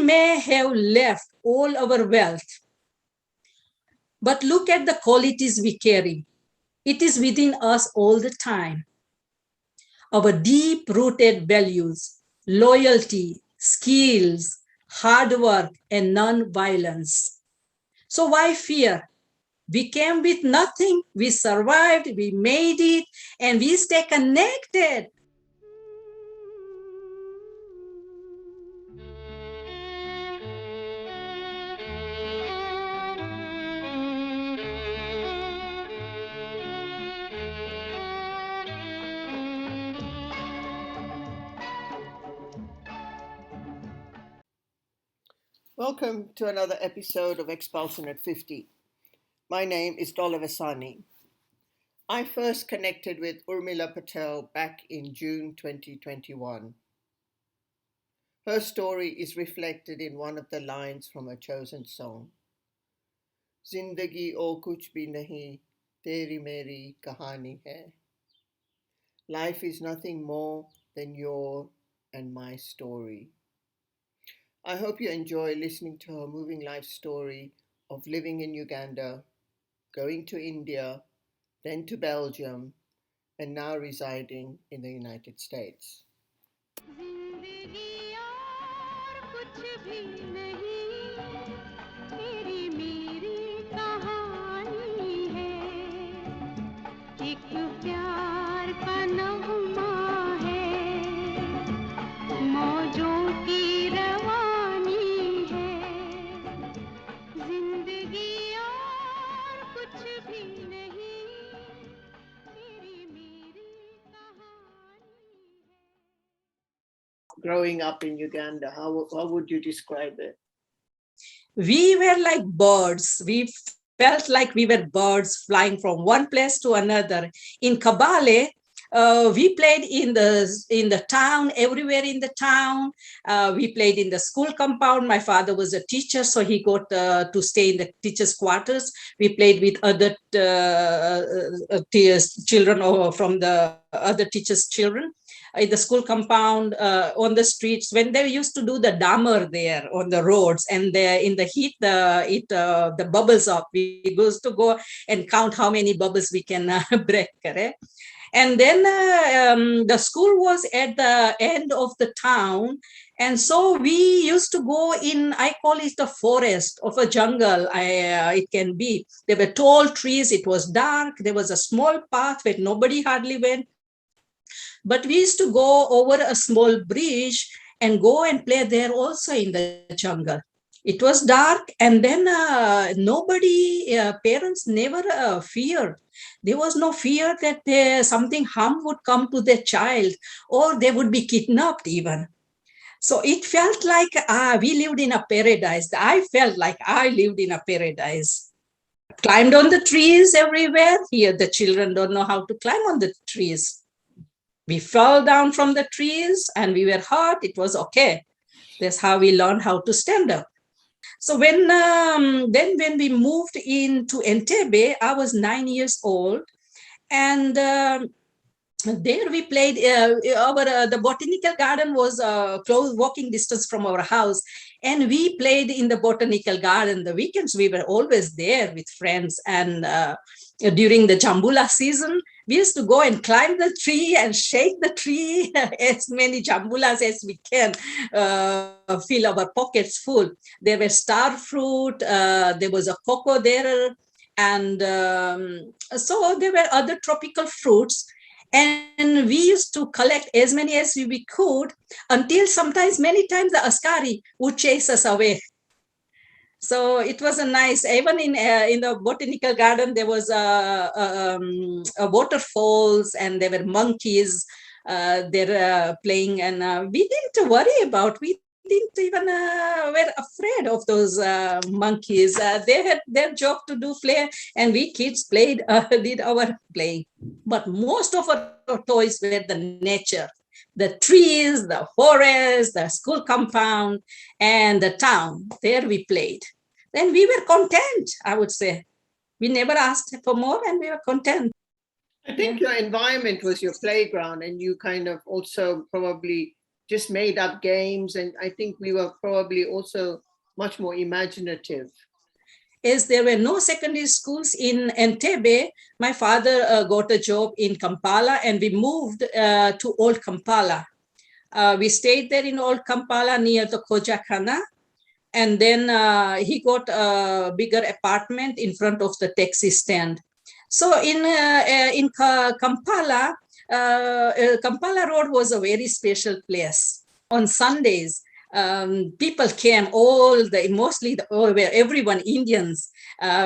may have left all our wealth, but look at the qualities we carry. It is within us all the time. Our deep-rooted values, loyalty, skills, hard work, and non-violence. So why fear? We came with nothing, we survived, we made it, and we stay connected. Welcome to another episode of Expulsion at 50. My name is Dola Vasani. I first connected with Urmila Patel back in June 2021. Her story is reflected in one of the lines from her chosen song. Zindagi o kuch bhi nahi, teri meri kahani hai. Life is nothing more than your and my story. I hope you enjoy listening to her moving life story of living in Uganda, going to India, then to Belgium, and now residing in the United States. Growing up in Uganda, how would you describe it? We were like birds. We felt like we were birds flying from one place to another. In Kabale, we played in the town, everywhere in the town. We played in the school compound. My father was a teacher, so he got to stay in the teachers' quarters. We played with other children from the other teachers' children in the school compound, on the streets, when they used to do the dammer there on the roads, and in the heat, the bubbles up. We used to go and count how many bubbles we can break, correct? And then the school was at the end of the town. And so we used to go in, I call it the forest of a jungle. It can be. There were tall trees. It was dark. There was a small path where nobody hardly went. But we used to go over a small bridge and go and play there also in the jungle. It was dark, and then parents never feared. There was no fear that something harm would come to their child, or they would be kidnapped even. So it felt like we lived in a paradise. I felt like I lived in a paradise. Climbed on the trees everywhere. Here, the children don't know how to climb on the trees. We fell down from the trees and we were hurt. It was okay. That's how we learned how to stand up. So when we moved into Entebbe, I was 9 years old, and there we played. The botanical garden was close walking distance from our house, and we played in the botanical garden. The weekends we were always there with friends, and during the Jambula season, we used to go and climb the tree and shake the tree as many jambulas as we can, fill our pockets full. There were star fruit, there was a cocoa there, and so there were other tropical fruits. And we used to collect as many as we could, until sometimes, many times, the askari would chase us away. So it was a nice, even in the botanical garden, there was a waterfalls, and there were monkeys there playing, and we didn't worry about, we didn't even were afraid of those monkeys. They had their job to do, play, and we kids played, did our playing. But most of our toys were the nature. The trees, the forest, the school compound, and the town. There we played. Then we were content, I would say. We never asked for more, and we were content. I think your environment was your playground, and you kind of also probably just made up games, and I think we were probably also much more imaginative. As there were no secondary schools in Entebbe, my father got a job in Kampala, and we moved to Old Kampala. We stayed there in Old Kampala near the Kojakana, and then he got a bigger apartment in front of the taxi stand. So in Kampala, Kampala Road was a very special place. On Sundays, people came, everyone, Indians.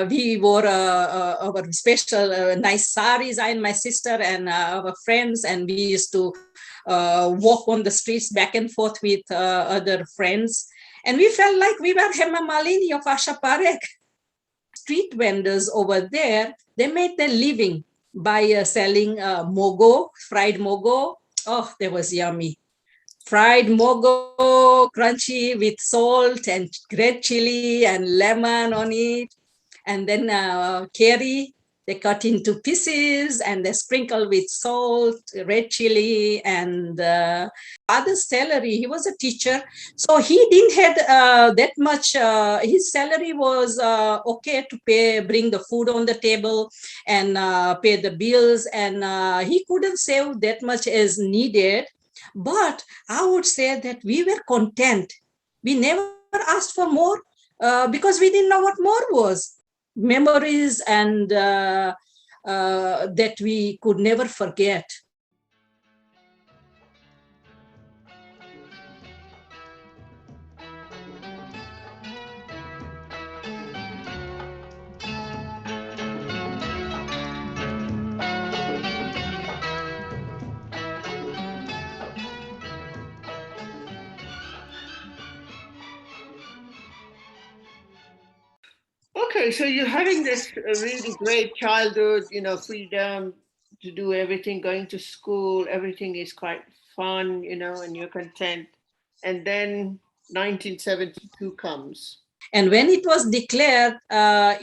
We wore our special nice saris, I and my sister and our friends, and we used to walk on the streets back and forth with other friends. And we felt like we were Hema Malini of Asha Parekh. Street vendors over there, they made their living by selling mogo, fried mogo. Oh, that was yummy. Fried mogo, crunchy with salt and red chili and lemon on it. And then curry, they cut into pieces and they sprinkle with salt, red chili, and father's salary. He was a teacher, so he didn't have that much. His salary was okay to bring the food on the table and pay the bills, and he couldn't save that much as needed. But I would say that we were content. We never asked for more because we didn't know what more was. Memories and that we could never forget. Okay, so you're having this really great childhood, freedom to do everything, going to school, everything is quite fun, and you're content. And then 1972 comes. And when it was declared, I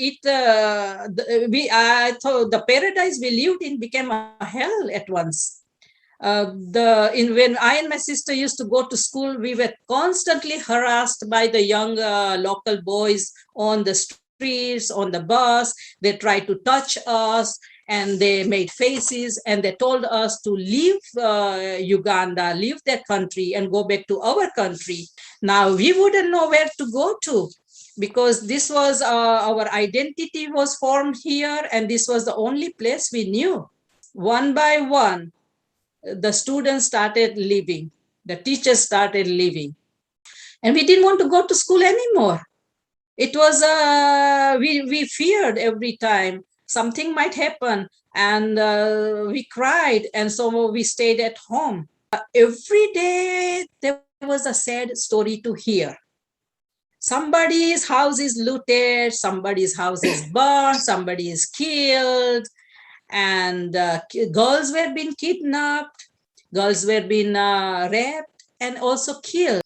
thought the paradise we lived in became a hell at once. When I and my sister used to go to school, we were constantly harassed by the young local boys on the streets, on the bus. They tried to touch us, and they made faces, and they told us to leave Uganda, leave their country, and go back to our country. Now we wouldn't know where to go to, because this was our identity was formed here, and this was the only place we knew. One by one, the students started leaving, the teachers started leaving, and we didn't want to go to school anymore. It was we feared every time something might happen, and we cried, and so we stayed at home. Every day there was a sad story to hear. Somebody's house is looted, somebody's house is burned, somebody is killed, and girls were being kidnapped, girls were being raped and also killed.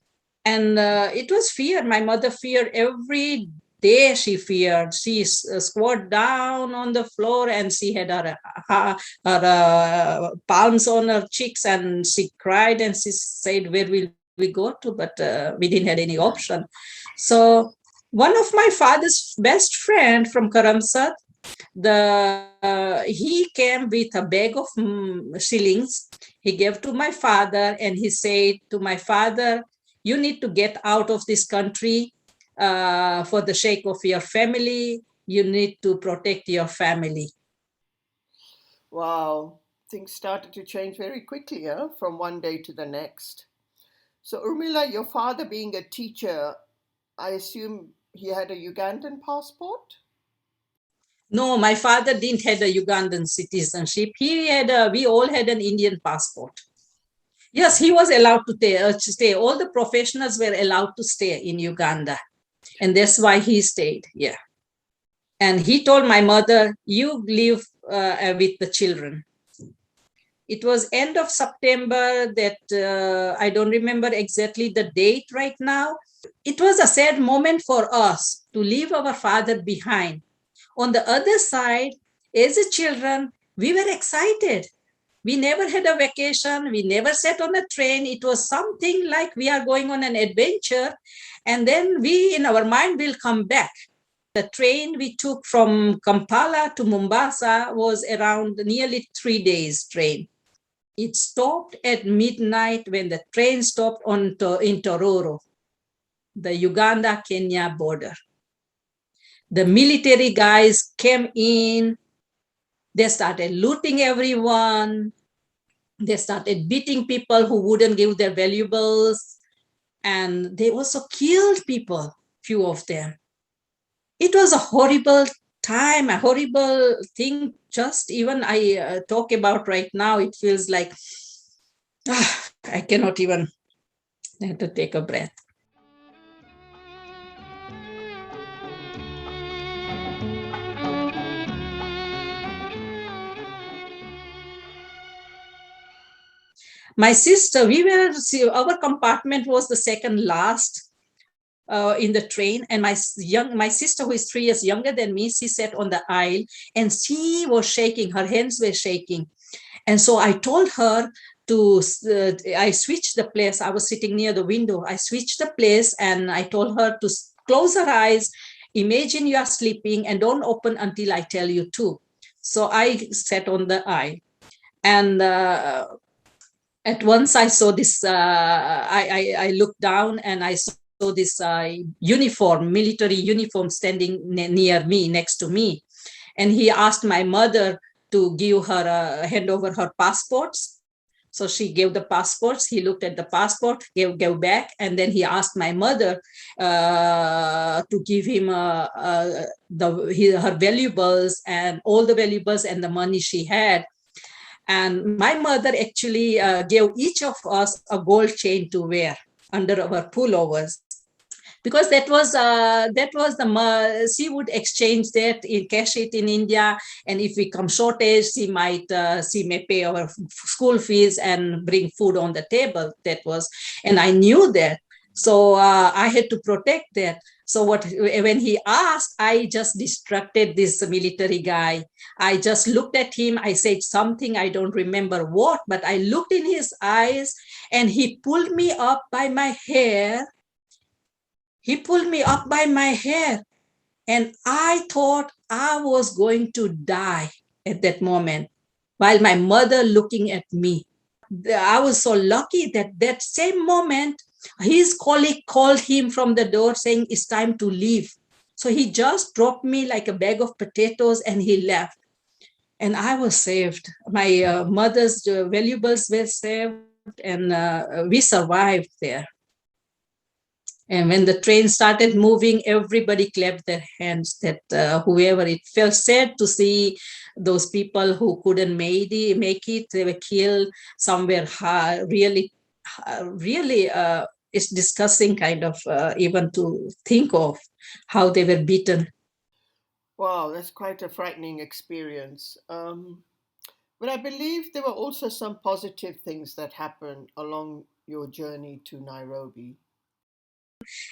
And it was fear. My mother feared every day. She feared. She squatted down on the floor, and she had her palms on her cheeks, and she cried, and she said, "Where will we go to?" But we didn't have any option. So one of my father's best friend from Karamsad, he came with a bag of shillings. He gave to my father, and he said to my father, "You need to get out of this country for the sake of your family. You need to protect your family." Wow, things started to change very quickly, from one day to the next. So, Urmila, your father being a teacher, I assume he had a Ugandan passport? No, my father didn't have a Ugandan citizenship. We all had an Indian passport. Yes, he was allowed to stay. All the professionals were allowed to stay in Uganda. And that's why he stayed. Yeah. And he told my mother, "You live with the children." It was end of September that I don't remember exactly the date right now. It was a sad moment for us to leave our father behind. On the other side, as a children, we were excited. We never had a vacation. We never sat on a train. It was something like we are going on an adventure. And then we, in our mind, will come back. The train we took from Kampala to Mombasa was around nearly 3 days train. It stopped at midnight when the train stopped in Tororo, the Uganda-Kenya border. The military guys came in. They started looting everyone. They started beating people who wouldn't give their valuables. And they also killed people, few of them. It was a horrible time, a horrible thing. Just even I talk about right now, it feels like I cannot even have to take a breath. My sister, our compartment was the second last in the train, and my sister, who is 3 years younger than me, she sat on the aisle, and she was shaking. Her hands were shaking, and so I told her to. I switched the place. I was sitting near the window. I switched the place, and I told her to close her eyes. Imagine you are sleeping, and don't open until I tell you to. So I sat on the aisle, and at once I saw this. I looked down, and I saw this military uniform standing near me, next to me. And he asked my mother to hand over her passports. So she gave the passports. He looked at the passport, gave back, and then he asked my mother to give him her valuables, and all the valuables and the money she had. And my mother actually gave each of us a gold chain to wear under our pullovers, because that was she would exchange that, cash it in India, and if we come shortage, she may pay our school fees and bring food on the table. That was, and I knew that, so I had to protect that. So when he asked, I just distracted this military guy. I just looked at him. I said something, I don't remember what, but I looked in his eyes, and he pulled me up by my hair. He pulled me up by my hair, and I thought I was going to die at that moment, while my mother looking at me. I was so lucky that same moment, his colleague called him from the door saying, it's time to leave. So he just dropped me like a bag of potatoes, and he left. And I was saved. My mother's valuables were saved, and we survived there. And when the train started moving, everybody clapped their hands. That whoever, it felt sad to see those people who couldn't make it. They were killed. Some were really, it's disgusting kind of even to think of how they were beaten. Wow, that's quite a frightening experience. But I believe there were also some positive things that happened along your journey to Nairobi.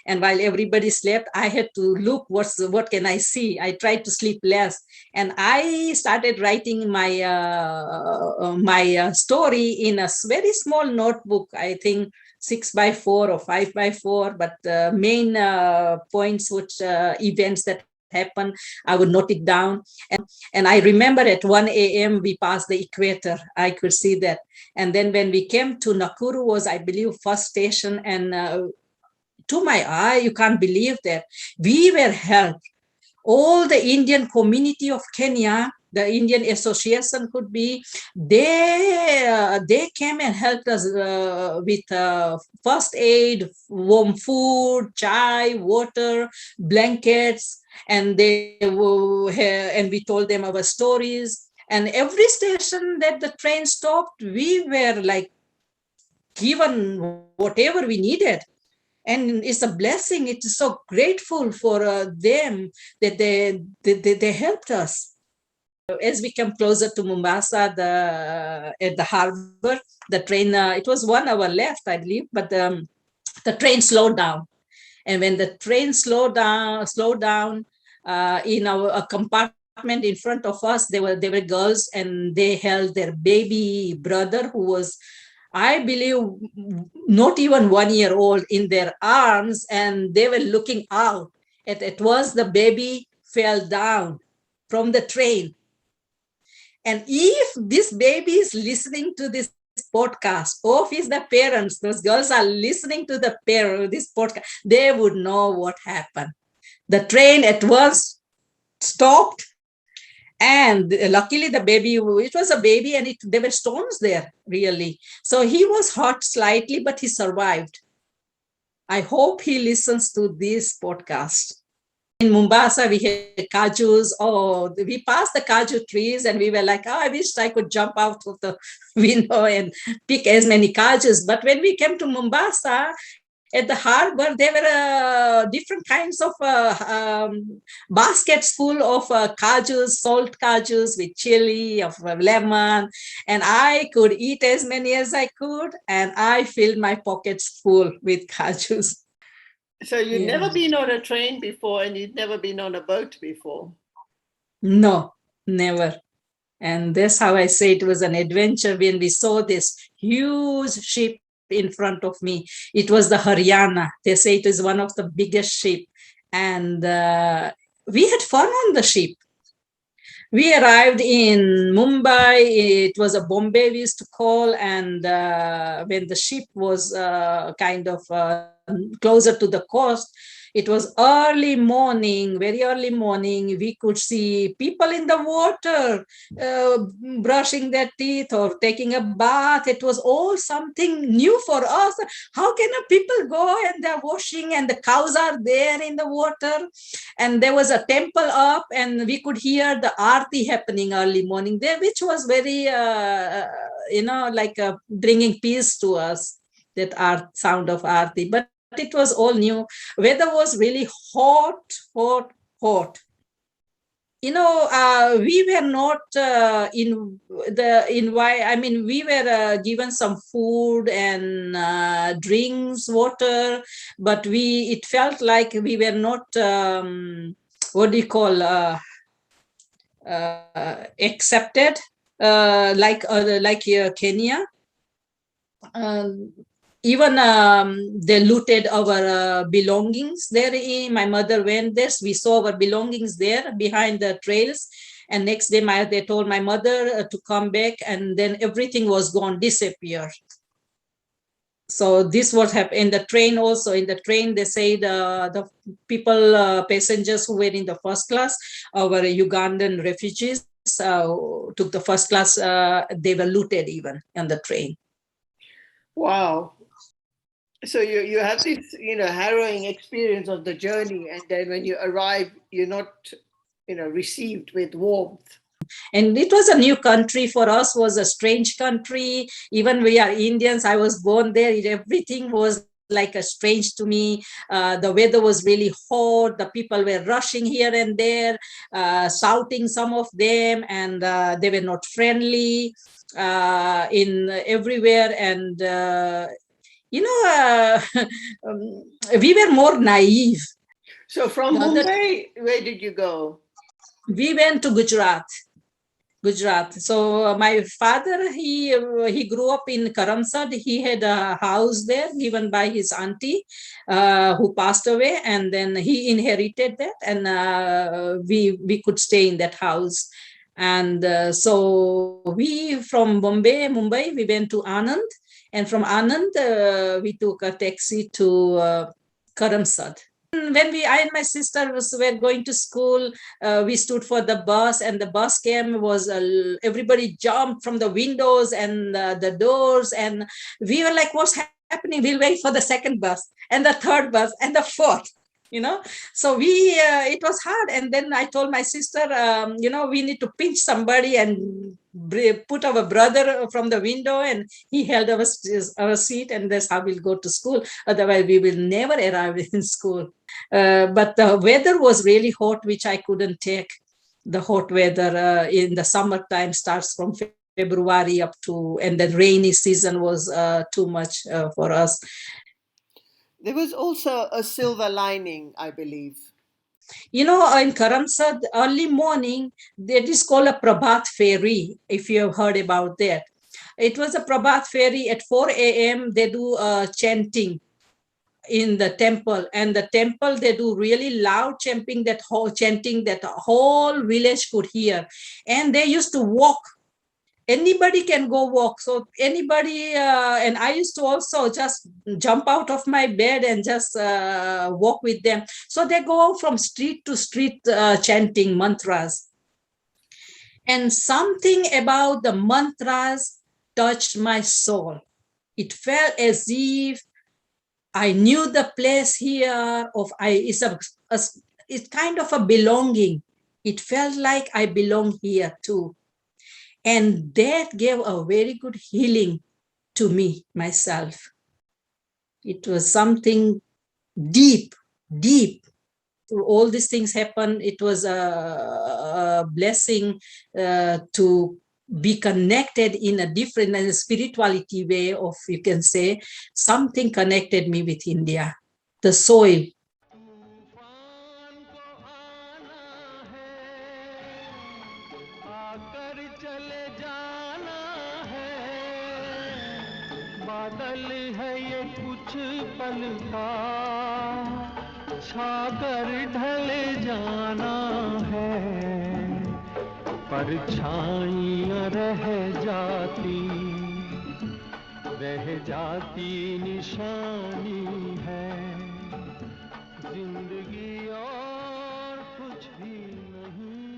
And while everybody slept, I had to look what can I see. I tried to sleep less, and I started writing my story in a very small notebook. I think 6x4 or 5x4, but main points, which events that happened, I would note it down. And I remember at 1 a.m. we passed the equator. I could see that. And then when we came to Nakuru, was, I believe, first station, and to my eye, you can't believe that we were helped. All the Indian community of Kenya, the Indian Association could be, they came and helped us with first aid, warm food, chai, water, blankets, and we told them our stories. And every station that the train stopped, we were like given whatever we needed. And it's a blessing. It's so grateful for them that they helped us. As we come closer to Mombasa, at the harbor, the train, it was 1 hour left, I believe, but the train slowed down. And when the train slowed down in our compartment, in front of us, they were girls, and they held their baby brother, who was, I believe, not even 1 year old, in their arms, and they were looking out. It was the baby fell down from the train. And if this baby is listening to this podcast, or if it's the parents, those girls are listening to this podcast, they would know what happened. The train at once stopped, and luckily the baby, it was a baby, and there were stones there, really. So he was hurt slightly, but he survived. I hope he listens to this podcast. In Mombasa, we had kajus. Oh, we passed the kaju trees, and we were like, oh, I wish I could jump out of the window and pick as many kajus. But when we came to Mombasa, at the harbor, there were different kinds of baskets full of kajus, salt kajus with chili, of lemon. And I could eat as many as I could, and I filled my pockets full with kajus. So you'd never been on a train before, and you'd never been on a boat before? No, never. And that's how I say it was an adventure when we saw this huge ship in front of me. It was the Haryana. They say it is one of the biggest ship. And we had fun on the ship. We arrived in Mumbai. It was a Bombay we used to call. And when the ship was kind of closer to the coast, it was early morning, very early morning. We could see people in the water brushing their teeth or taking a bath. It was all something new for us. How can people go and they're washing, and the cows are there in the water? And there was a temple up, and we could hear the aarti happening early morning there, which was very, like bringing peace to us, that sound of aarti. But it was all new. Weather was really hot. We were not we were given some food and drinks, water, but it felt like we were not, what do you call, accepted, like Kenya. Even they looted our belongings there. My mother went there. We saw our belongings there behind the trails. And next day, they told my mother to come back, and then everything was gone, disappeared. So this was happened in the train also. In the train, they say the people, passengers who were in the first class, our Ugandan refugees, took the first class. They were looted even on the train. Wow. So you have this, harrowing experience of the journey, and then when you arrive, you're not, received with warmth. And it was a new country for us, was a strange country. Even we are Indians. I was born there. Everything was like a strange to me. The weather was really hot. The people were rushing here and there, shouting, some of them, and they were not friendly in everywhere. And we were more naive. So from Mumbai, where did you go? We went to Gujarat. So my father, he grew up in Karamsad. He had a house there given by his auntie, who passed away, and then he inherited that, and we could stay in that house. And so we, from Mumbai, we went to Anand, and from Anand we took a taxi to Karamsad. When I and my sister were going to school, we stood for the bus, and the bus came. Everybody jumped from the windows and the doors, and we were like, "What's happening? We'll wait for the second bus, and the third bus, and the fourth." So it was hard. And then I told my sister, we need to pinch somebody and put our brother from the window, and he held our seat, and that's how we'll go to school. Otherwise, we will never arrive in school. But the weather was really hot, which I couldn't take. The hot weather in the summertime starts from February up to, and the rainy season was too much for us. There was also a silver lining, I believe. You know, in Karamsad, early morning, that is called a Prabhat Ferry, if you have heard about that. It was a Prabhat Ferry at 4 a.m. They do chanting in the temple, and the temple they do really loud chanting that whole village could hear. And they used to walk, anybody can go walk, so anybody and I used to also just jump out of my bed and just walk with them. So they go from street to street chanting mantras, and something about the mantras touched my soul. It felt as if I knew the place here of I is a it's kind of a belonging. It felt like I belong here too. And that gave a very good healing to me, myself. It was something deep, deep. All these things happened. It was a blessing to be connected in a different and spirituality way of, you can say, something connected me with India, the soil. तूफान को आना है, आकर चले जाना है, बादल है ये कुछ पल का, छाकर ढले जाना है, परछाइयाँ रह जाती निशानी है, जिंदगी और कुछ भी नहीं,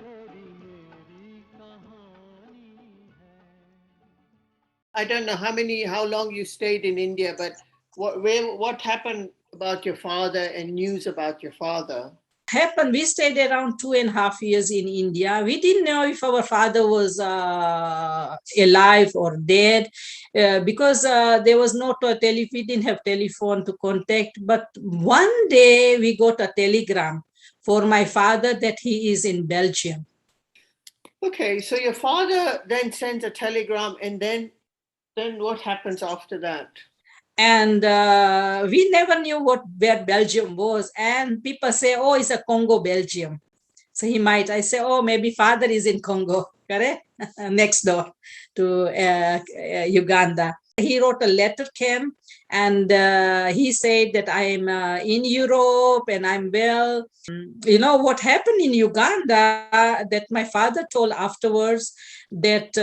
तेरी मेरी कहानी है. I don't know how long you stayed in India, but what happened about your father and news about your father? Happened, we stayed around 2.5 years in India. We didn't know if our father was alive or dead, because there was no we didn't have telephone to contact. But one day we got a telegram for my father that he is in Belgium. Okay, so your father then sends a telegram, and then what happens after that? And we never knew where Belgium was. And people say, oh, it's a Congo, Belgium. So I say, oh, maybe father is in Congo, correct? Next door to Uganda. He wrote a letter, came, and he said that I'm in Europe and I'm well. You know what happened in Uganda, that my father told afterwards, that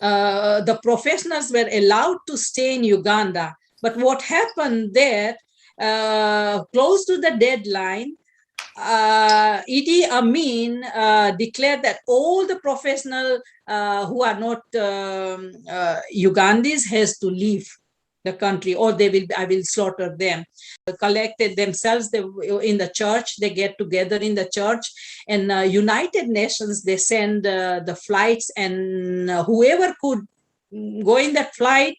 the professionals were allowed to stay in Uganda. But what happened there, close to the deadline, Idi Amin declared that all the professional who are not Ugandans has to leave the country, or I will slaughter them. Collected themselves in the church, they get together in the church, and United Nations, they send the flights, and whoever could go in that flight,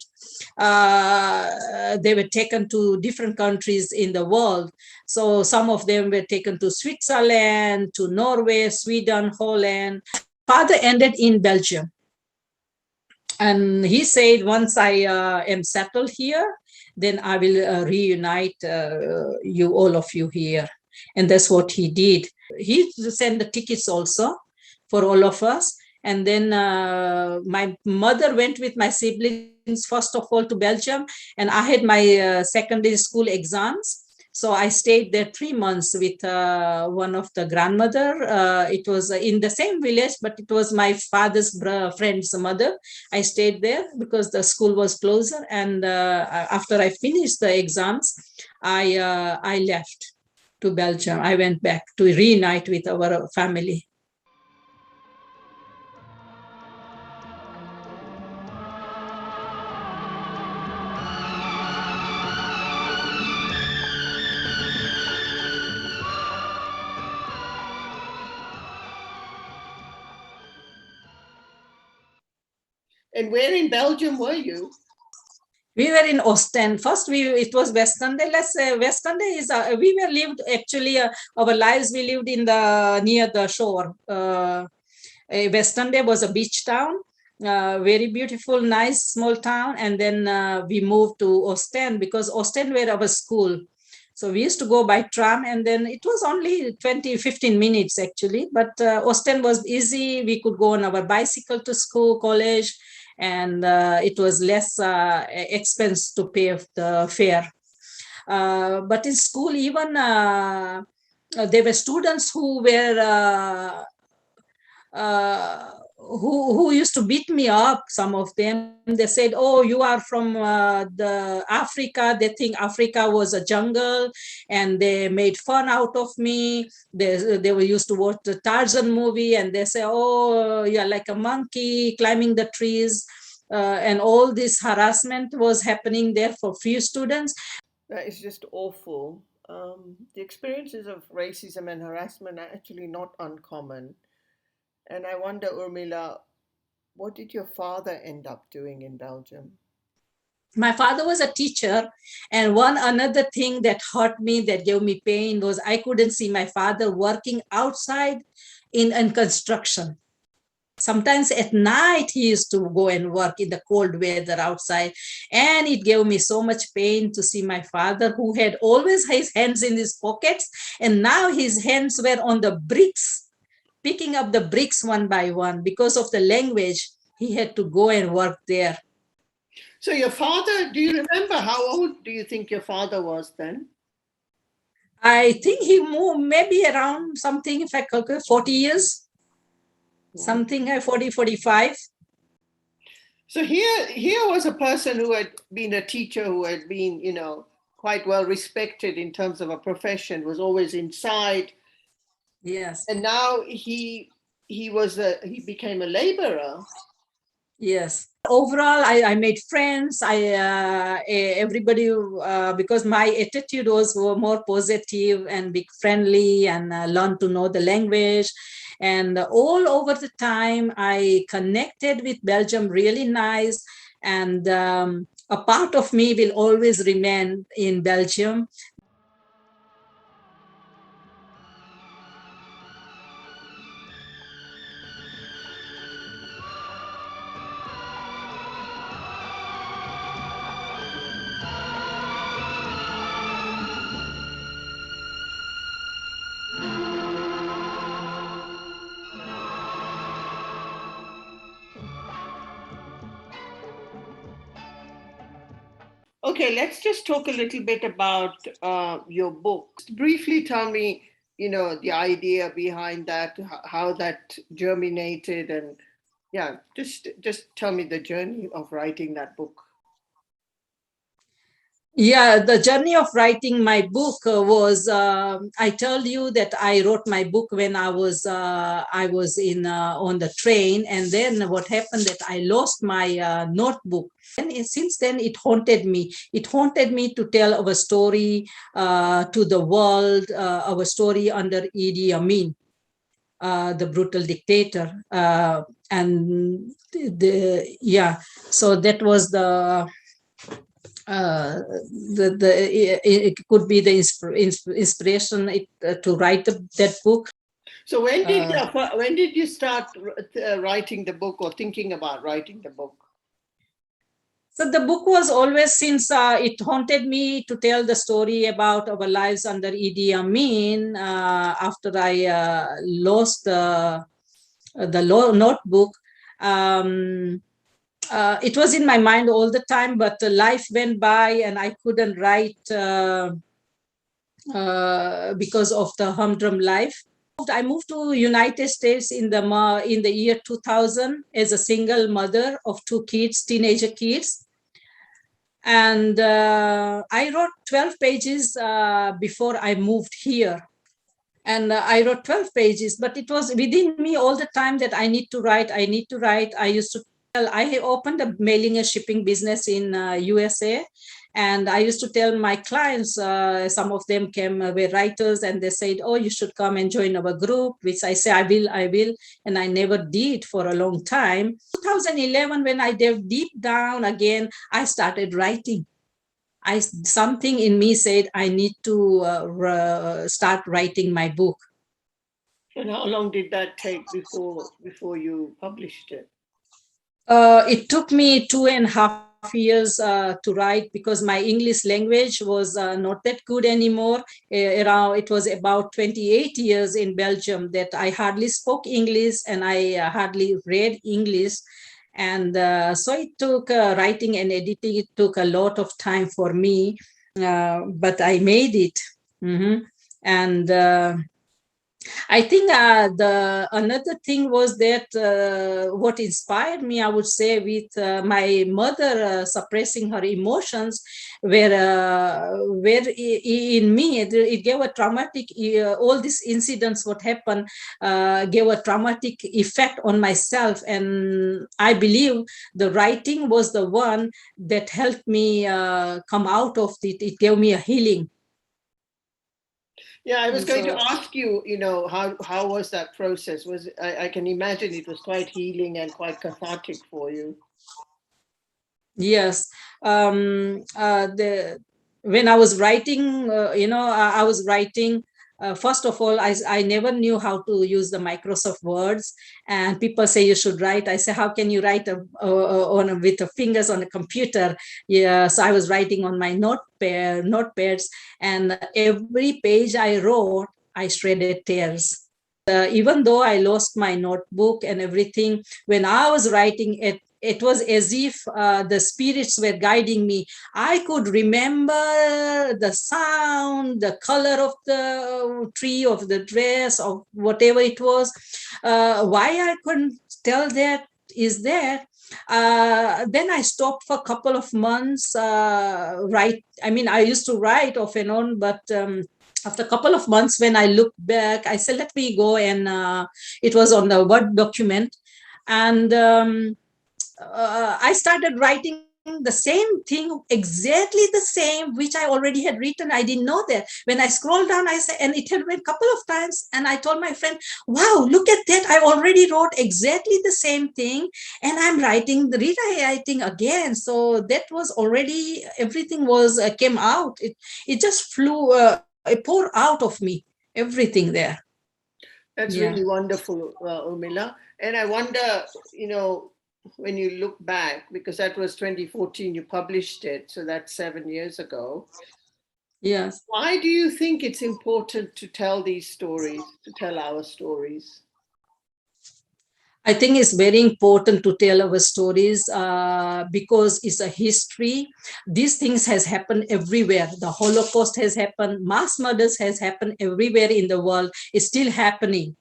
they were taken to different countries in the world. So some of them were taken to Switzerland, to Norway, Sweden, Holland. Father ended in Belgium. And he said, once I am settled here, then I will reunite all of you here. And that's what he did. He sent the tickets also for all of us. And then my mother went with my siblings, first of all, to Belgium. And I had my secondary school exams. So I stayed there 3 months with one of the grandmother. It was in the same village, but it was my father's friend's mother. I stayed there because the school was closer. And after I finished the exams, I left to Belgium. I went back to reunite with our family. And where in Belgium were you? We were in Ostend. First, it was Westende. Let's say Westende is we were lived actually our lives. We lived in the near the shore. Westende was a beach town, very beautiful, nice small town. And then we moved to Ostend because Ostend were our school. So we used to go by tram, and then it was only 15 minutes actually. But Ostend was easy. We could go on our bicycle to school, college, and it was less expense to pay the fare. But in school, even there were students who were who used to beat me up. Some of them, they said, "Oh, you are from the Africa." They think Africa was a jungle, and they made fun out of me. They were used to watch the Tarzan movie, and they say, "Oh, you're like a monkey climbing the trees." And all this harassment was happening there for few students. That is just awful. The experiences of racism and harassment are actually not uncommon. And I wonder, Urmila, what did your father end up doing in Belgium? My father was a teacher, and one another thing that hurt me, that gave me pain, was I couldn't see my father working outside in construction. Sometimes at night he used to go and work in the cold weather outside, and it gave me so much pain to see my father, who had always his hands in his pockets, and now his hands were on the bricks, picking up the bricks one by one. Because of the language, he had to go and work there. So your father, do you remember how old do you think your father was then? I think he moved maybe around something, if I calculate, 40 years, something like 40, 45. So here was a person who had been a teacher, who had been, quite well respected in terms of a profession, was always inside. Yes. And now he became a laborer. Yes. Overall, I made friends. Everybody, because my attitude was more positive and be friendly, and learn to know the language. And all over the time, I connected with Belgium really nice. And a part of me will always remain in Belgium. Okay, let's just talk a little bit about your book. Briefly tell me, the idea behind that, how that germinated, and yeah, just tell me the journey of writing that book. Yeah, the journey of writing my book was, I told you that I wrote my book when I was in on the train, and then what happened that I lost my notebook. And since then it haunted me. It haunted me to tell our story to the world, our story under Idi Amin, the brutal dictator. And yeah, so that was the it could be the inspiration to write that book. So when did you start writing the book, or thinking about writing the book? So the book was always, since it haunted me to tell the story about our lives under Idi Amin, after I lost the notebook. It was in my mind all the time, but life went by and I couldn't write because of the humdrum life. I moved to United States in the year 2000 as a single mother of two kids, teenager kids. And I wrote 12 pages before I moved here. And I wrote 12 pages, but it was within me all the time that I need to write. I used to I opened a mailing and shipping business in USA, and I used to tell my clients, some of them were writers, and they said, "Oh, you should come and join our group," which I say, I will, and I never did for a long time. 2011, when I delved deep down again, I started writing. Something in me said I need to start writing my book. And how long did that take before you published it? It took me 2.5 years to write because my English language was not that good anymore. Around it was about 28 years in Belgium that I hardly spoke English and I hardly read English. And so it took writing and editing, it took a lot of time for me, but I made it. And I think the another thing was that what inspired me, I would say, with my mother suppressing her emotions, where in me it gave a traumatic. All these incidents, what happened, gave a traumatic effect on myself, and I believe the writing was the one that helped me come out of it. It gave me a healing. Yeah, I was And going to so, ask you, how was that process? I can imagine it was quite healing and quite cathartic for you. yes, the when I was writing, I was writing. First of all, I never knew how to use the Microsoft Words, and people say you should write. I say, how can you write with the fingers on a computer? Yeah, so I was writing on my notepads, and every page I wrote, I shredded tears. Even though I lost my notebook and everything, when I was writing it, it was as if the spirits were guiding me. I could remember the sound, the color of the tree, of the dress, of whatever it was. Why I couldn't tell that is that then I stopped for a couple of months. I mean, I used to write off and on, but after a couple of months, when I looked back, I said, let me go. And it was on the Word document. And I started writing the same thing, exactly the same, which I already had written. I didn't know that. When I scrolled down, I said, and it had been a couple of times. And I told my friend, wow, look at that. I already wrote exactly the same thing. And I'm rewriting again. So that was already, everything was, came out. It just flew, it poured out of me, everything there. That's Yeah. really wonderful, Urmila. And I wonder, when you look back, because that was 2014, you published it, so that's 7 years ago. Yes. Why do you think it's important to tell these stories, to tell our stories? I think it's very important to tell our stories because it's a history. These things has happened everywhere. The Holocaust has happened. Mass murders has happened everywhere in the world. It's still happening.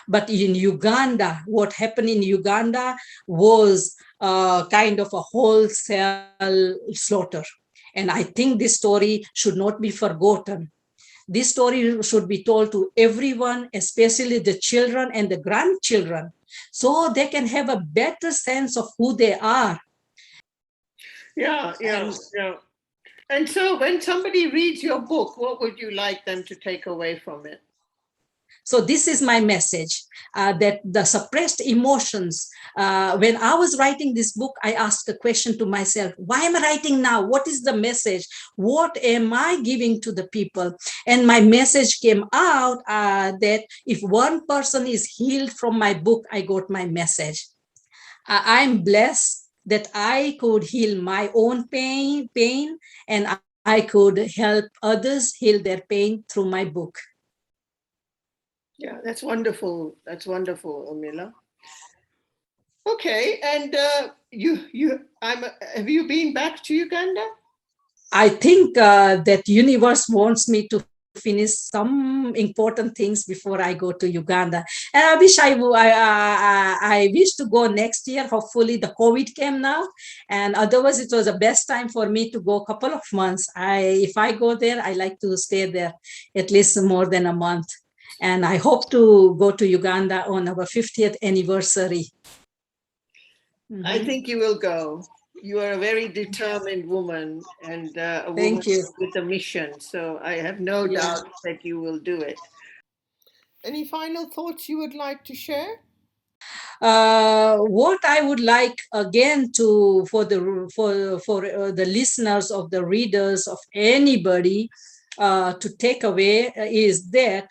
But in Uganda, what happened in Uganda was kind of a wholesale slaughter. And I think this story should not be forgotten. This story should be told to everyone, especially the children and the grandchildren, so they can have a better sense of who they are. Yeah, yeah, And yeah. And so when somebody reads your book, what would you like them to take away from it? so this is my message, that the suppressed emotions, when I was writing this book, I asked a question to myself, why am I writing now? What is the message? What am I giving to the people? And my message came out that if one person is healed from my book, I got my message. I'm blessed that I could heal my own pain, and I could help others heal their pain through my book. Yeah, that's wonderful. That's wonderful, Urmila. Okay, and have you been back to Uganda? I think that universe wants me to finish some important things before I go to Uganda. And I wish I wish to go next year. Hopefully the COVID came now, and otherwise it was the best time for me to go a couple of months. If I go there, I like to stay there at least more than a month. And I hope to go to Uganda on our 50th anniversary. I think you will go. You are a very determined woman and a woman Thank you. with a mission. So I have no Yeah. doubt that you will do it. Any final thoughts you would like to share? What I would like again to for the listeners, of the readers, of anybody to take away is that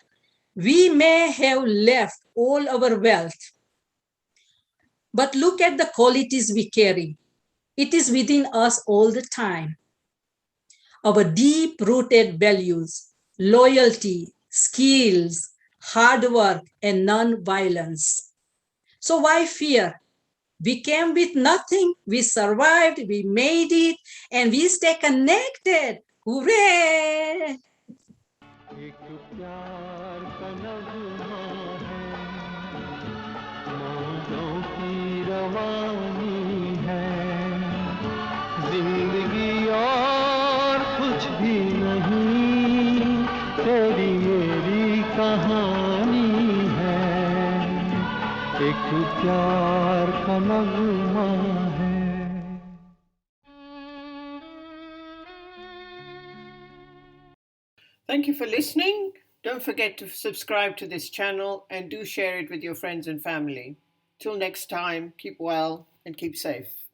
we may have left all our wealth, but look at the qualities we carry. It is within us all the time. Our deep-rooted values, loyalty, skills, hard work, and non-violence. So why fear? We came with nothing. We survived. We made it. And we stay connected. Hooray! एक प्यार का नगमा है, मौजों की रवानी है, जिंदगी और कुछ भी नहीं, तेरी मेरी कहानी है, एक प्यार का नगमा है. Thank you for listening. Don't forget to subscribe to this channel and do share it with your friends and family. Till next time, keep well and keep safe.